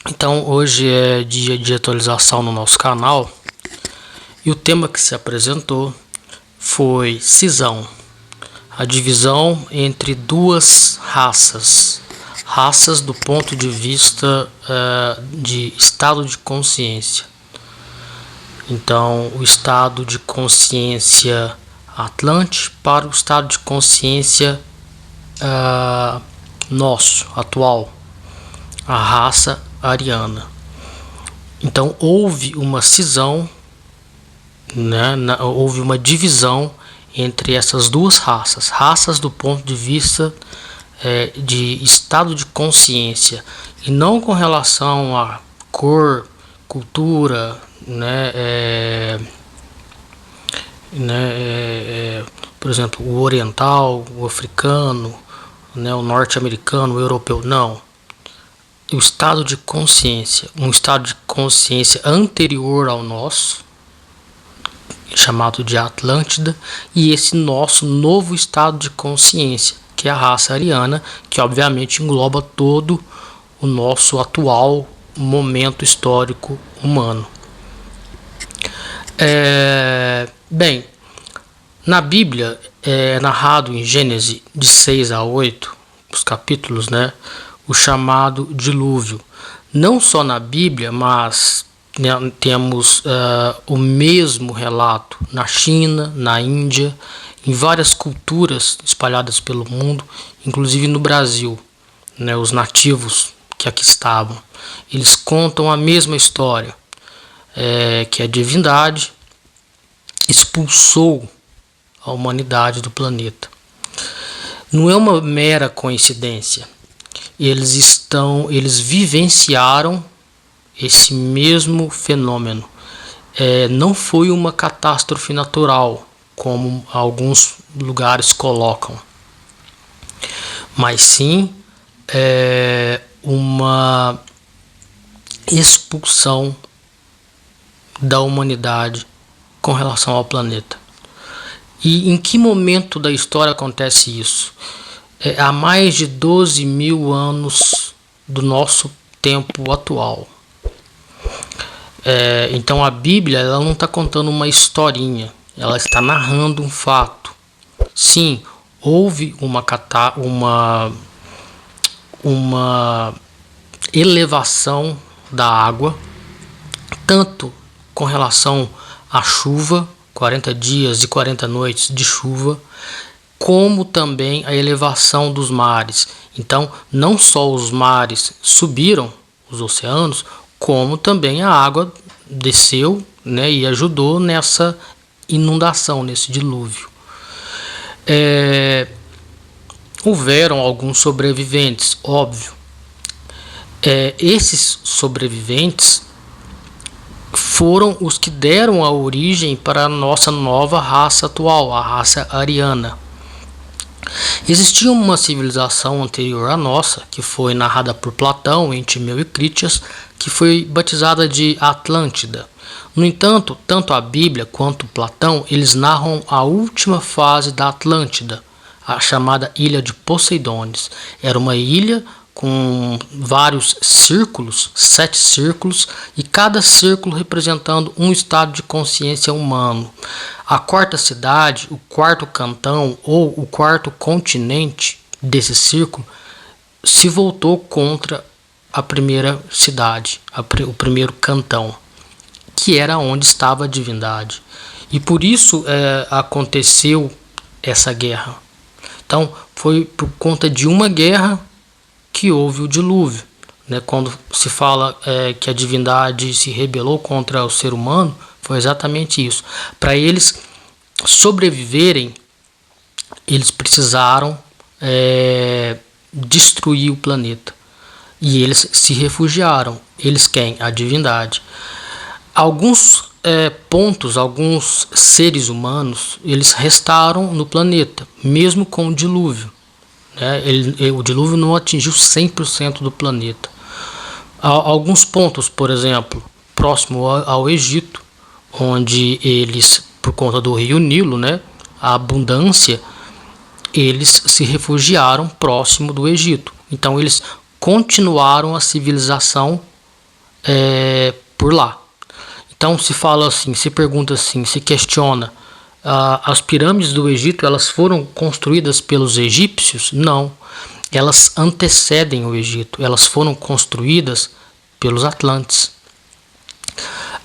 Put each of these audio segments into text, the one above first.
Então hoje é dia de atualização no nosso canal e o tema que se apresentou foi cisão, a divisão entre duas raças do ponto de vista de estado de consciência. Então o estado de consciência Atlante para o estado de consciência nosso, atual, a raça ariana. Então houve uma cisão, houve uma divisão entre essas duas raças do ponto de vista de estado de consciência, e não com relação a cor, cultura, por exemplo, o oriental, o africano, o norte-americano, o europeu, não. O estado de consciência, um estado de consciência anterior ao nosso, chamado de Atlântida, e esse nosso novo estado de consciência, que é a raça ariana, que obviamente engloba todo o nosso atual momento histórico humano. Bem, na Bíblia é narrado em Gênesis de 6 a 8, os capítulos, o chamado dilúvio. Não só na Bíblia, mas temos o mesmo relato na China, na Índia, em várias culturas espalhadas pelo mundo, inclusive no Brasil. Os nativos que aqui estavam, eles contam a mesma história, que a divindade expulsou a humanidade do planeta. Não é uma mera coincidência. Eles vivenciaram esse mesmo fenômeno. Não foi uma catástrofe natural, como alguns lugares colocam, mas sim uma expulsão da humanidade com relação ao planeta. E em que momento da história acontece isso? Há mais de 12 mil anos do nosso tempo atual. Então a Bíblia, ela não está contando uma historinha, ela está narrando um fato. Sim, houve uma elevação da água, tanto com relação à chuva, 40 dias e 40 noites de chuva, como também a elevação dos mares. Então, não só os mares subiram, os oceanos, como também a água desceu, e ajudou nessa inundação, nesse dilúvio. Houveram alguns sobreviventes, óbvio. Esses sobreviventes foram os que deram a origem para a nossa nova raça atual, a raça ariana. Existia uma civilização anterior à nossa, que foi narrada por Platão em Timeu e Critias, que foi batizada de Atlântida. No entanto, tanto a Bíblia quanto Platão, eles narram a última fase da Atlântida, a chamada Ilha de Poseidones. Era uma ilha com vários círculos, 7 círculos, e cada círculo representando um estado de consciência humano. A quarta cidade, o quarto cantão ou o quarto continente desse círculo se voltou contra a primeira cidade, o primeiro cantão, que era onde estava a divindade. E por isso aconteceu essa guerra. Então foi por conta de uma guerra que houve o dilúvio. Quando se fala que a divindade se rebelou contra o ser humano, foi exatamente isso. Para eles sobreviverem, eles precisaram destruir o planeta. E eles se refugiaram. Eles quem? A divindade. Alguns pontos, alguns seres humanos, eles restaram no planeta, mesmo com o dilúvio. O dilúvio não atingiu 100% do planeta. Alguns pontos, por exemplo, próximo ao Egito, onde eles, por conta do rio Nilo, a abundância, eles se refugiaram próximo do Egito. Então eles continuaram a civilização por lá. Então se fala assim, se pergunta assim, se questiona, as pirâmides do Egito, elas foram construídas pelos egípcios? Não, elas antecedem o Egito, elas foram construídas pelos atlantes.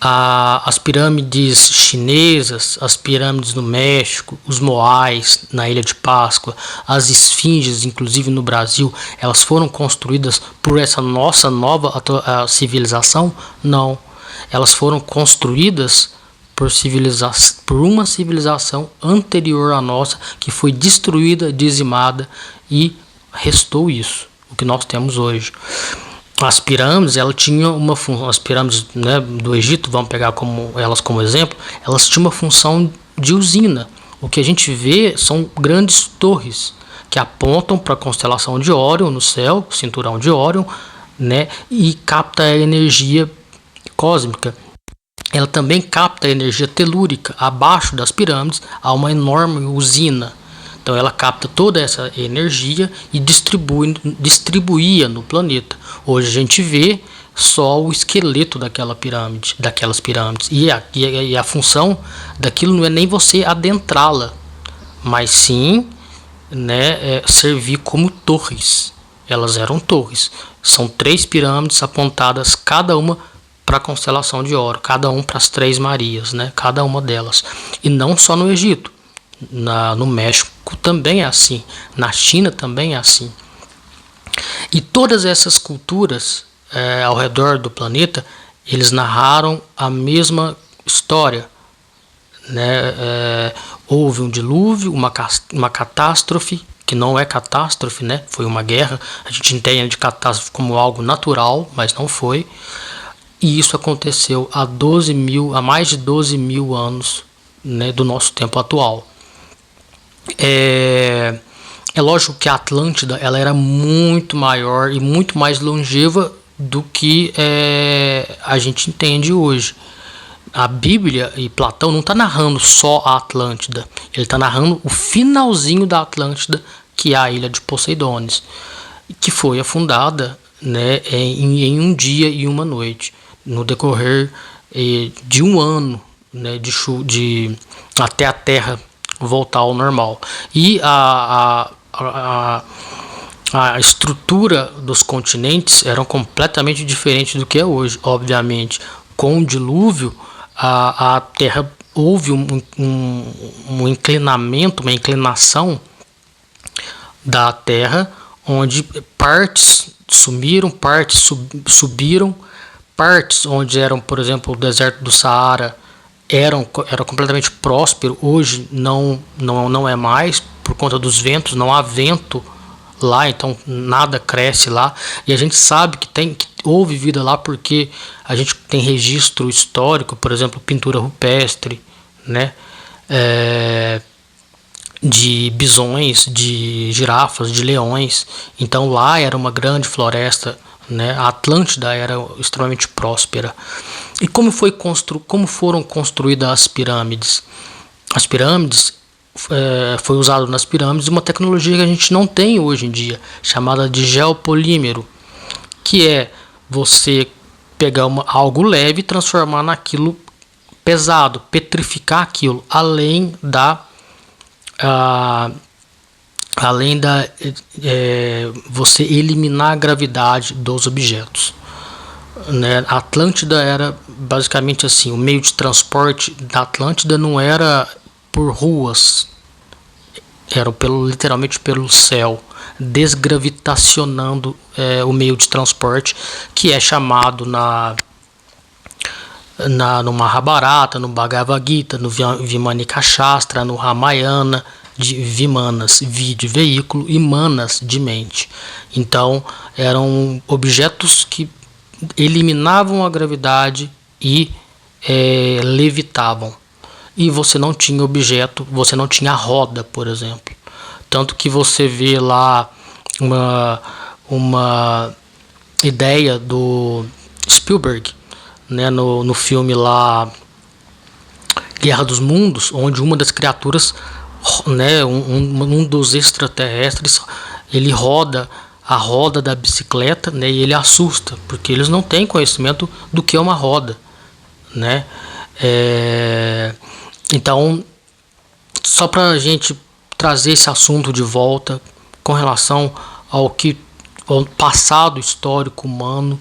As pirâmides chinesas, as pirâmides no México, os moais na Ilha de Páscoa, as esfinges, inclusive no Brasil, elas foram construídas por essa nossa nova civilização? Não, elas foram construídas por uma civilização anterior à nossa, que foi destruída, dizimada, e restou isso, o que nós temos hoje. As pirâmides, elas tinham uma função. As pirâmides do Egito, vamos pegar elas como exemplo, elas tinham uma função de usina. O que a gente vê são grandes torres que apontam para a constelação de Órion no céu, o cinturão de Órion, e capta a energia cósmica. Ela também capta a energia telúrica. Abaixo das pirâmides há uma enorme usina. Então ela capta toda essa energia e distribuía no planeta. Hoje a gente vê só o esqueleto daquelas pirâmides. E a função daquilo não é nem você adentrá-la, mas sim servir como torres. Elas eram torres. São 3 pirâmides apontadas, cada uma para a constelação de Órion, cada uma para as 3 Marias, cada uma delas. E não só no Egito. No México também é assim, na China também é assim. E todas essas culturas ao redor do planeta, eles narraram a mesma história. Houve um dilúvio, uma catástrofe, que não é catástrofe, foi uma guerra. A gente entende catástrofe como algo natural, mas não foi. E isso aconteceu há mais de 12 mil anos do nosso tempo atual. É lógico que a Atlântida ela era muito maior e muito mais longeva do que a gente entende hoje. A Bíblia e Platão não está narrando só a Atlântida, ele está narrando o finalzinho da Atlântida, que é a ilha de Poseidones, que foi afundada em um dia e uma noite, no decorrer de um ano até a Terra voltar ao normal. E a estrutura dos continentes era completamente diferente do que é hoje. Obviamente, com o dilúvio, a Terra houve um inclinamento, uma inclinação da Terra, onde partes sumiram, partes subiram, partes onde eram, por exemplo, o deserto do Saara era completamente próspero. Hoje não é mais, por conta dos ventos, não há vento lá, então nada cresce lá. E a gente sabe que houve vida lá porque a gente tem registro histórico, por exemplo, pintura rupestre, de bisões, de girafas, de leões. Então lá era uma grande floresta, a Atlântida era extremamente próspera. E como foram construídas as pirâmides? As pirâmides, foi usado nas pirâmides uma tecnologia que a gente não tem hoje em dia, chamada de geopolímero, que é você pegar algo leve e transformar naquilo pesado, petrificar aquilo, além da você eliminar a gravidade dos objetos. A Atlântida era basicamente assim, o meio de transporte da Atlântida não era por ruas, era literalmente pelo céu, desgravitacionando o meio de transporte, que é chamado no Mahabharata, no Bhagavad Gita, no Vimanika Shastra, no Ramayana, de Vimanas, de veículo, e Manas, de mente. Então eram objetos que eliminavam a gravidade e levitavam. E você não tinha objeto, você não tinha roda, por exemplo. Tanto que você vê lá uma ideia do Spielberg, né, no filme lá Guerra dos Mundos, onde uma das criaturas, né, um dos extraterrestres, ele roda a roda da bicicleta, né, e ele assusta, porque eles não têm conhecimento do que é uma roda, né? Então, só para a gente trazer esse assunto de volta com relação ao passado histórico humano,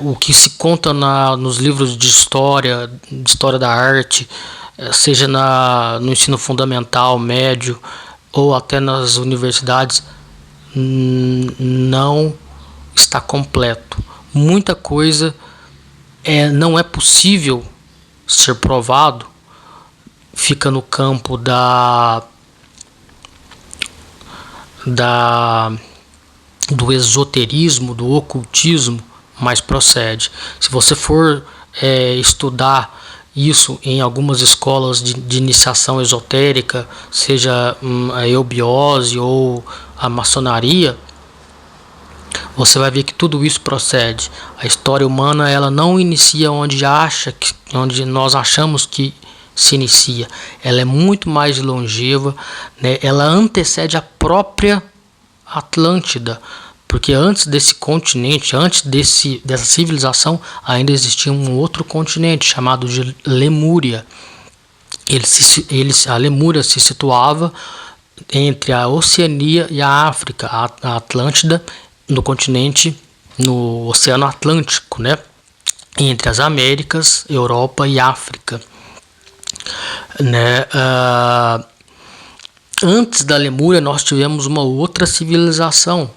o que se conta nos livros de história da arte, seja no ensino fundamental, médio ou até nas universidades, não está completo. Muita coisa não é possível ser provado, fica no campo do esoterismo, do ocultismo, mas procede. Se você for estudar isso em algumas escolas de iniciação esotérica, seja a eubiose ou a maçonaria, você vai ver que tudo isso procede. A história humana, ela não inicia onde nós achamos que se inicia. Ela é muito mais longeva, né? Ela antecede a própria Atlântida, porque antes desse continente, antes dessa civilização, ainda existia um outro continente chamado de Lemúria. A Lemúria se situava entre a Oceania e a África. A Atlântida no Oceano Atlântico, né? Entre as Américas, Europa e África, né? Antes da Lemúria, nós tivemos uma outra civilização,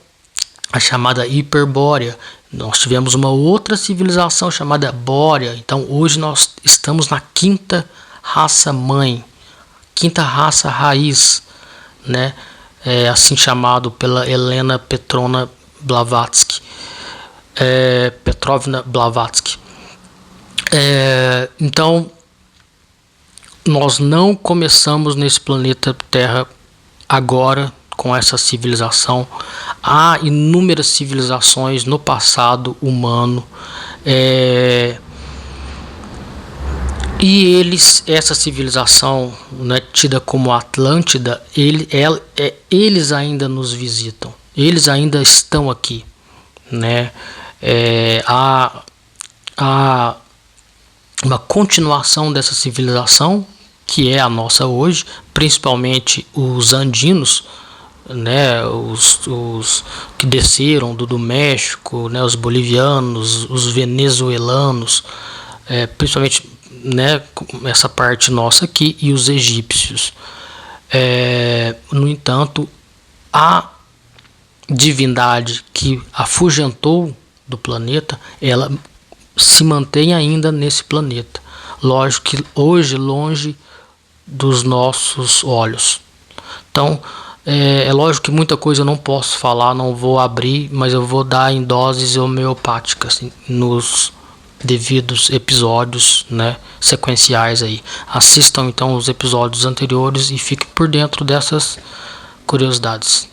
a chamada Hiperbórea. Nós tivemos uma outra civilização chamada Bórea. Então, hoje nós estamos na quinta raça mãe, quinta raça raiz, né? Assim chamado pela Helena Petrovna Blavatsky. Então, nós não começamos nesse planeta Terra agora com essa civilização. Há inúmeras civilizações no passado humano, e essa civilização, né, tida como Atlântida, eles ainda nos visitam, eles ainda estão aqui, né? Há uma continuação dessa civilização, que é a nossa hoje, principalmente os andinos, né, os que desceram do México, né, os bolivianos, os venezuelanos, principalmente, né, essa parte nossa aqui, e os egípcios. No entanto, a divindade que afugentou do planeta, ela se mantém ainda nesse planeta. Lógico que hoje longe dos nossos olhos. Então, é lógico que muita coisa eu não posso falar, não vou abrir, mas eu vou dar em doses homeopáticas, assim, nos devidos episódios, né, sequenciais aí. Assistam então os episódios anteriores e fiquem por dentro dessas curiosidades.